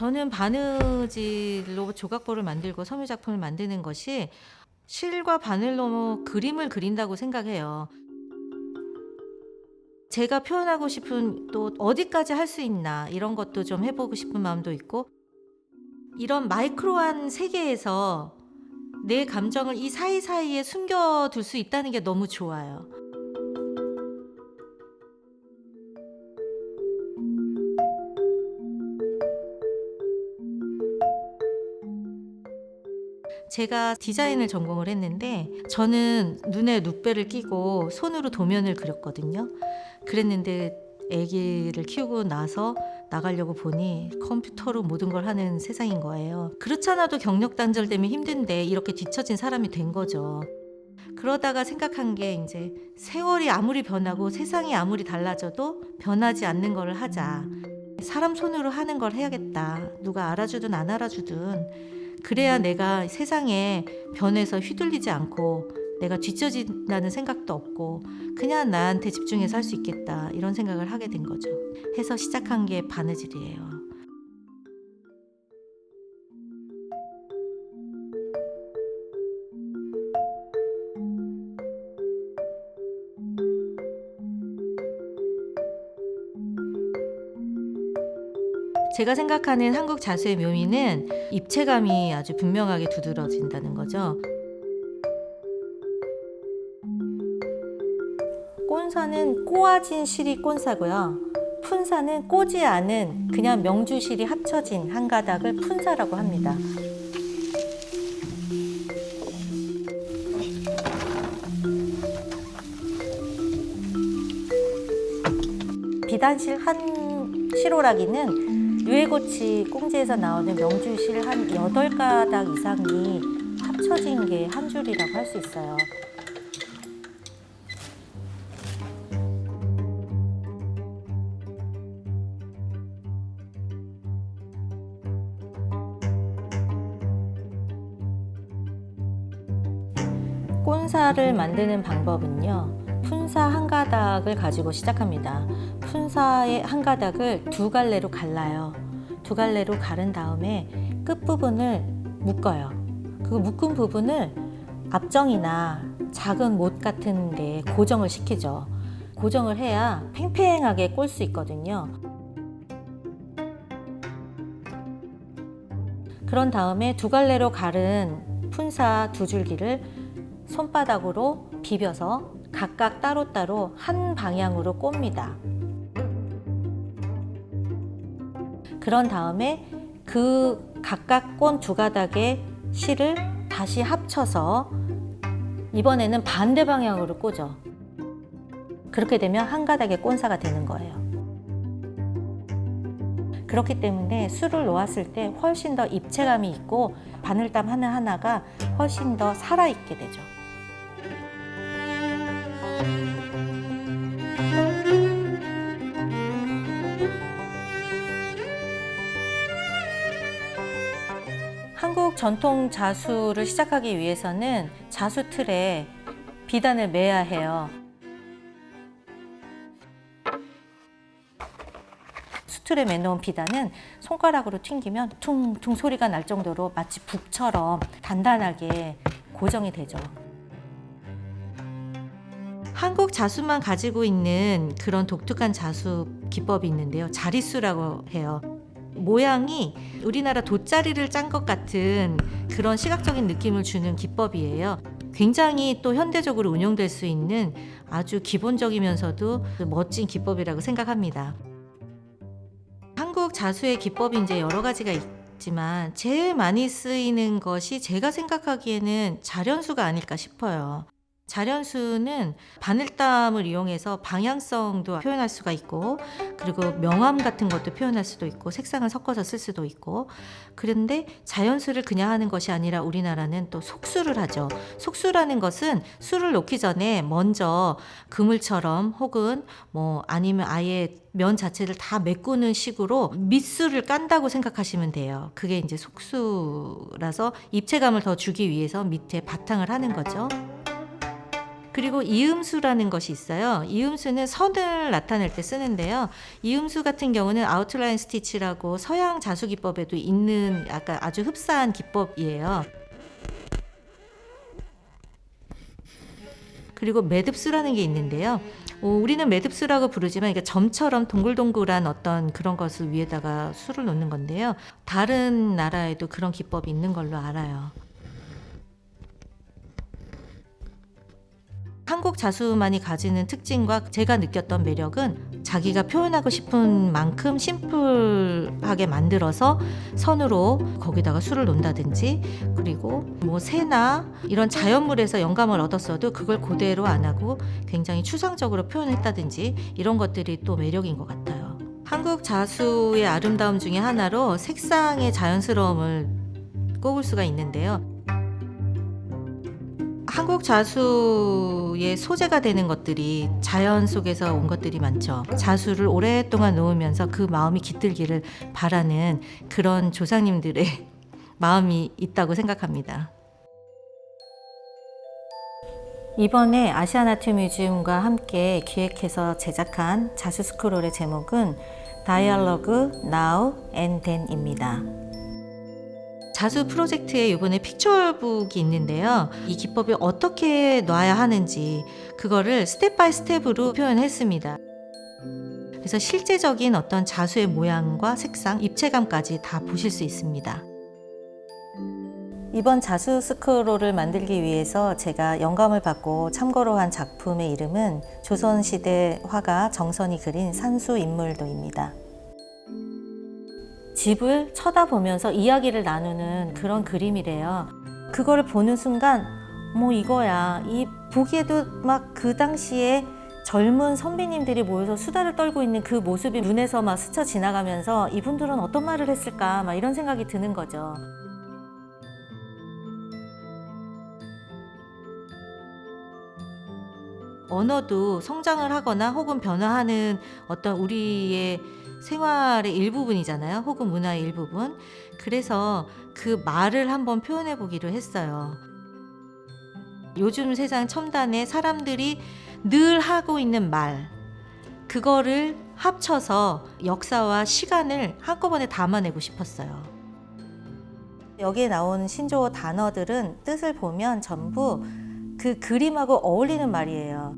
저는 바느질로 조각보를 만들고 섬유 작품을 만드는 것이 실과 바늘로 그림을 그린다고 생각해요. 제가 표현하고 싶은 또 어디까지 할 수 있나 이런 것도 좀 해보고 싶은 마음도 있고, 이런 마이크로한 세계에서 내 감정을 이 사이사이에 숨겨둘 수 있다는 게 너무 좋아요. 제가 디자인을 전공을 했는데 저는 눈에 눕배를 끼고 손으로 도면을 그렸거든요. 그랬는데 아기를 키우고 나서 나가려고 보니 컴퓨터로 모든 걸 하는 세상인 거예요. 그렇잖아도 경력 단절 때문에 힘든데 이렇게 뒤처진 사람이 된 거죠. 그러다가 생각한 게 이제 세월이 아무리 변하고 세상이 아무리 달라져도 변하지 않는 걸 하자. 사람 손으로 하는 걸 해야겠다. 누가 알아주든 안 알아주든 그래야 내가 세상에 변해서 휘둘리지 않고 내가 뒤처진다는 생각도 없고 그냥 나한테 집중해서 할 수 있겠다, 이런 생각을 하게 된 거죠. 해서 시작한 게 바느질이에요. 제가 생각하는 한국 자수의 묘미는 입체감이 아주 분명하게 두드러진다는 거죠. 꼰사는 꼬아진 실이 꼰사고요. 푼사는 꼬지 않은 그냥 명주실이 합쳐진 한 가닥을 푼사라고 합니다. 비단실 한 실오라기는 유해고치 꽁지에서 나오는 명주실 한 8가닥 이상이 합쳐진 게 한 줄이라고 할 수 있어요. 꼰사를 만드는 방법은요, 푼사 한 가닥을 가지고 시작합니다. 푼사의 한 가닥을 2갈래로 갈라요. 2갈래로 가른 다음에 끝부분을 묶어요. 그 묶은 부분을 앞정이나 작은 못 같은 데 고정을 시키죠. 고정을 해야 팽팽하게 꼴 수 있거든요. 그런 다음에 2갈래로 가른 푼사 2줄기를 손바닥으로 비벼서 각각 따로따로 한 방향으로 꼽니다. 그런 다음에 그 각각 꼰 2가닥의 실을 다시 합쳐서 이번에는 반대 방향으로 꽂아. 그렇게 되면 한 가닥의 꼰사가 되는 거예요. 그렇기 때문에 술을 놓았을 때 훨씬 더 입체감이 있고 바늘땀 하나하나가 훨씬 더 살아있게 되죠. 한국 전통 자수를 시작하기 위해서는 자수 틀에 비단을 매야 해요. 수틀에 매놓은 비단은 손가락으로 튕기면 퉁퉁 소리가 날 정도로 마치 북처럼 단단하게 고정이 되죠. 한국 자수만 가지고 있는 그런 독특한 자수 기법이 있는데요. 자릿수라고 해요. 모양이 우리나라 돗자리를 짠 것 같은 그런 시각적인 느낌을 주는 기법이에요. 굉장히 또 현대적으로 운용될 수 있는 아주 기본적이면서도 멋진 기법이라고 생각합니다. 한국 자수의 기법이 이제 여러 가지가 있지만 제일 많이 쓰이는 것이 제가 생각하기에는 자련수가 아닐까 싶어요. 자련수는 바늘땀을 이용해서 방향성도 표현할 수가 있고, 그리고 명암 같은 것도 표현할 수도 있고, 색상을 섞어서 쓸 수도 있고. 그런데 자연수를 그냥 하는 것이 아니라 우리나라는 또 속수를 하죠. 속수라는 것은 술을 놓기 전에 먼저 그물처럼 혹은 아니면 아예 면 자체를 다 메꾸는 식으로 밑술을 깐다고 생각하시면 돼요. 그게 이제 속수라서 입체감을 더 주기 위해서 밑에 바탕을 하는 거죠. 그리고 이음수라는 것이 있어요. 이음수는 선을 나타낼 때 쓰는데요. 이음수 같은 경우는 아웃라인 스티치라고 서양 자수 기법에도 있는 약간 아주 흡사한 기법이에요. 그리고 매듭수라는 게 있는데요. 우리는 매듭수라고 부르지만 이게 점처럼 동글동글한 어떤 그런 것을 위에다가 수를 놓는 건데요. 다른 나라에도 그런 기법이 있는 걸로 알아요. 한국 자수만이 가지는 특징과 제가 느꼈던 매력은 자기가 표현하고 싶은 만큼 심플하게 만들어서 선으로 거기다가 수를 놓는다든지, 그리고 뭐 새나 이런 자연물에서 영감을 얻었어도 그걸 그대로 안 하고 굉장히 추상적으로 표현했다든지, 이런 것들이 또 매력인 것 같아요. 한국 자수의 아름다움 중에 하나로 색상의 자연스러움을 꼽을 수가 있는데요. 한국 자수의 소재가 되는 것들이 자연 속에서 온 것들이 많죠. 자수를 오랫동안 놓으면서 그 마음이 깃들기를 바라는 그런 조상님들의 마음이 있다고 생각합니다. 이번에 아시아나트뮤지엄과 함께 기획해서 제작한 자수 스크롤의 제목은 Dialogue Now and Then입니다. 자수 프로젝트에 이번에 픽처북이 있는데요. 이 기법을 어떻게 놔야 하는지 그거를 스텝 바이 스텝으로 표현했습니다. 그래서 실제적인 어떤 자수의 모양과 색상, 입체감까지 다 보실 수 있습니다. 이번 자수 스크롤을 만들기 위해서 제가 영감을 받고 참고로 한 작품의 이름은 조선시대 화가 정선이 그린 산수인물도입니다. 집을 쳐다보면서 이야기를 나누는 그런 그림이래요. 그거를 보는 순간 뭐 이거야. 이 보기에도 막 그 당시에 젊은 선비님들이 모여서 수다를 떨고 있는 그 모습이 눈에서 막 스쳐 지나가면서 이분들은 어떤 말을 했을까 막 이런 생각이 드는 거죠. 언어도 성장을 하거나 혹은 변화하는 어떤 우리의 생활의 일부분이잖아요. 혹은 문화의 일부분. 그래서 그 말을 한번 표현해 보기로 했어요. 요즘 세상 첨단에 사람들이 늘 하고 있는 말, 그거를 합쳐서 역사와 시간을 한꺼번에 담아내고 싶었어요. 여기에 나온 신조어 단어들은 뜻을 보면 전부 그 그림하고 어울리는 말이에요.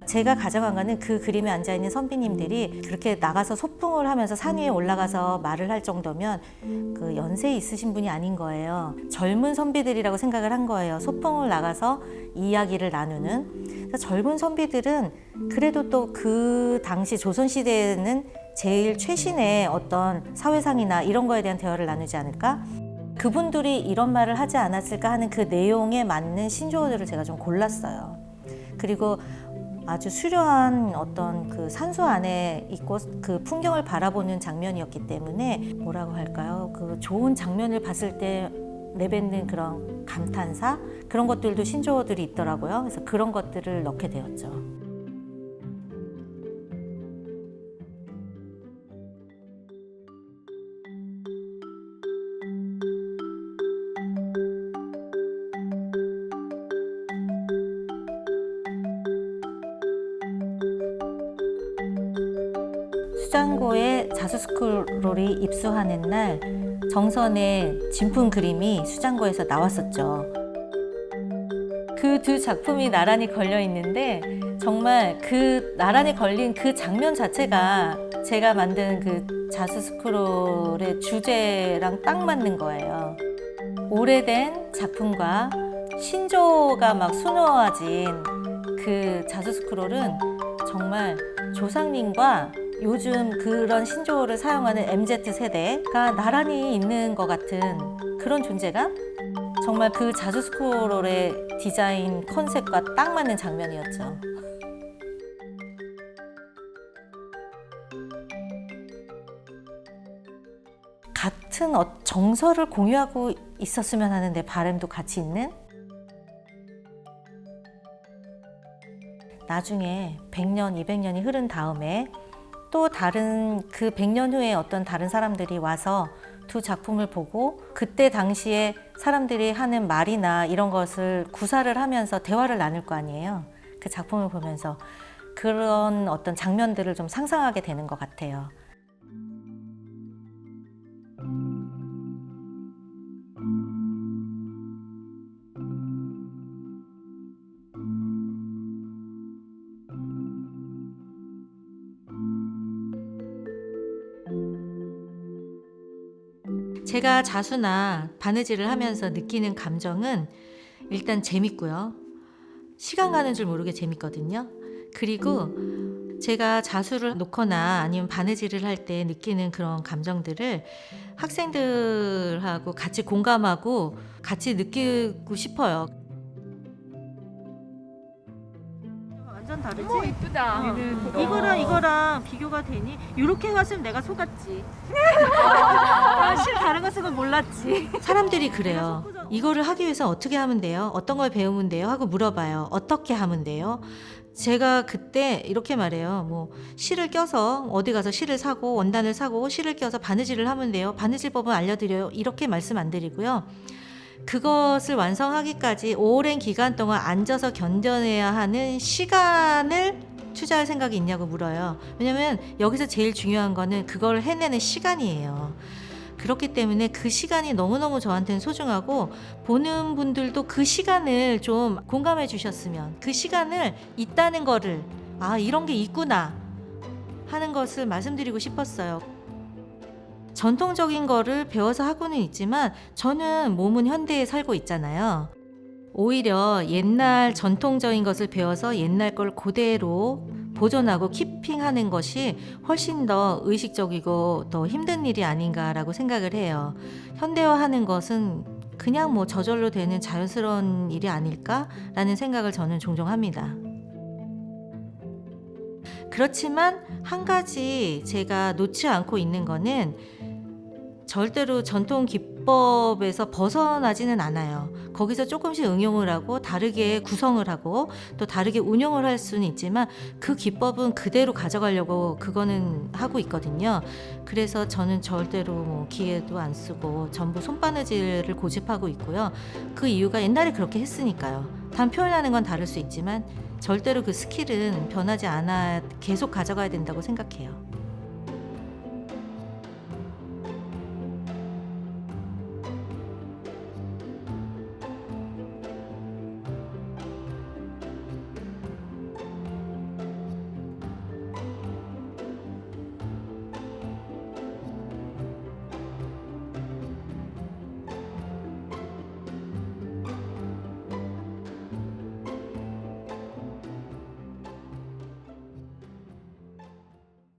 제가 가져간 거는 그 그림에 앉아있는 선비님들이 그렇게 나가서 소풍을 하면서 산 위에 올라가서 말을 할 정도면 그 연세 있으신 분이 아닌 거예요. 젊은 선비들이라고 생각을 한 거예요. 소풍을 나가서 이야기를 나누는. 그래서 젊은 선비들은 그래도 또 그 당시 조선시대에는 제일 최신의 어떤 사회상이나 이런 거에 대한 대화를 나누지 않을까? 그분들이 이런 말을 하지 않았을까 하는 그 내용에 맞는 신조어들을 제가 좀 골랐어요. 그리고 아주 수려한 어떤 그 산수 안에 있고 그 풍경을 바라보는 장면이었기 때문에 뭐라고 할까요? 그 좋은 장면을 봤을 때 내뱉는 그런 감탄사? 그런 것들도 신조어들이 있더라고요. 그래서 그런 것들을 넣게 되었죠. 수장고에 자수 스크롤이 입수하는 날 정선의 진품 그림이 수장고에서 나왔었죠. 그 두 작품이 나란히 걸려 있는데 정말 그 나란히 걸린 그 장면 자체가 제가 만든 그 자수 스크롤의 주제랑 딱 맞는 거예요. 오래된 작품과 신조가 막 수놓아진 그 자수 스크롤은 정말 조상님과 요즘 그런 신조어를 사용하는 MZ세대가 나란히 있는 것 같은 그런 존재감? 정말 그 자수 스크롤의 디자인 컨셉과 딱 맞는 장면이었죠. 같은 정서를 공유하고 있었으면 하는 내 바람도 같이 있는? 나중에 100년, 200년이 흐른 다음에 또 다른 그 100년 후에 어떤 다른 사람들이 와서 두 작품을 보고 그때 당시에 사람들이 하는 말이나 이런 것을 구사를 하면서 대화를 나눌 거 아니에요. 그 작품을 보면서 그런 어떤 장면들을 좀 상상하게 되는 것 같아요. 제가 자수나 바느질을 하면서 느끼는 감정은 일단 재밌고요. 시간 가는 줄 모르게 재밌거든요. 그리고 제가 자수를 놓거나 아니면 바느질을 할 때 느끼는 그런 감정들을 학생들하고 같이 공감하고 같이 느끼고 싶어요. 완전 다르지? 이쁘다. 이거랑 비교가 되니? 이렇게 왔으면 내가 속았지. 실 다른 거 쓰면 몰랐지. 사람들이 그래요. 이거를 하기 위해서 어떻게 하면 돼요? 어떤 걸 배우면 돼요? 하고 물어봐요. 어떻게 하면 돼요? 제가 그때 이렇게 말해요. 뭐 실을 껴서 어디 가서 실을 사고 원단을 사고 실을 껴서 바느질을 하면 돼요. 바느질법은 알려드려요. 이렇게 말씀 안 드리고요. 그것을 완성하기까지 오랜 기간 동안 앉아서 견뎌내야 하는 시간을 투자할 생각이 있냐고 물어요. 왜냐면 여기서 제일 중요한 거는 그걸 해내는 시간이에요. 그렇기 때문에 그 시간이 너무너무 저한테는 소중하고 보는 분들도 그 시간을 좀 공감해 주셨으면, 그 시간을 있다는 거를, 아, 이런 게 있구나 하는 것을 말씀드리고 싶었어요. 전통적인 거를 배워서 하고는 있지만 저는 몸은 현대에 살고 있잖아요. 오히려 옛날 전통적인 것을 배워서 옛날 걸 그대로 보존하고 키핑하는 것이 훨씬 더 의식적이고 더 힘든 일이 아닌가라고 생각을 해요. 현대화하는 것은 그냥 뭐 저절로 되는 자연스러운 일이 아닐까라는 생각을 저는 종종 합니다. 그렇지만 한 가지 제가 놓지 않고 있는 거는 절대로 전통 기법에서 벗어나지는 않아요. 거기서 조금씩 응용을 하고 다르게 구성을 하고 또 다르게 운용을 할 수는 있지만 그 기법은 그대로 가져가려고 그거는 하고 있거든요. 그래서 저는 절대로 뭐 기계도 안 쓰고 전부 손바느질을 고집하고 있고요. 그 이유가 옛날에 그렇게 했으니까요. 단 표현하는 건 다를 수 있지만 절대로 그 스킬은 변하지 않아 계속 가져가야 된다고 생각해요.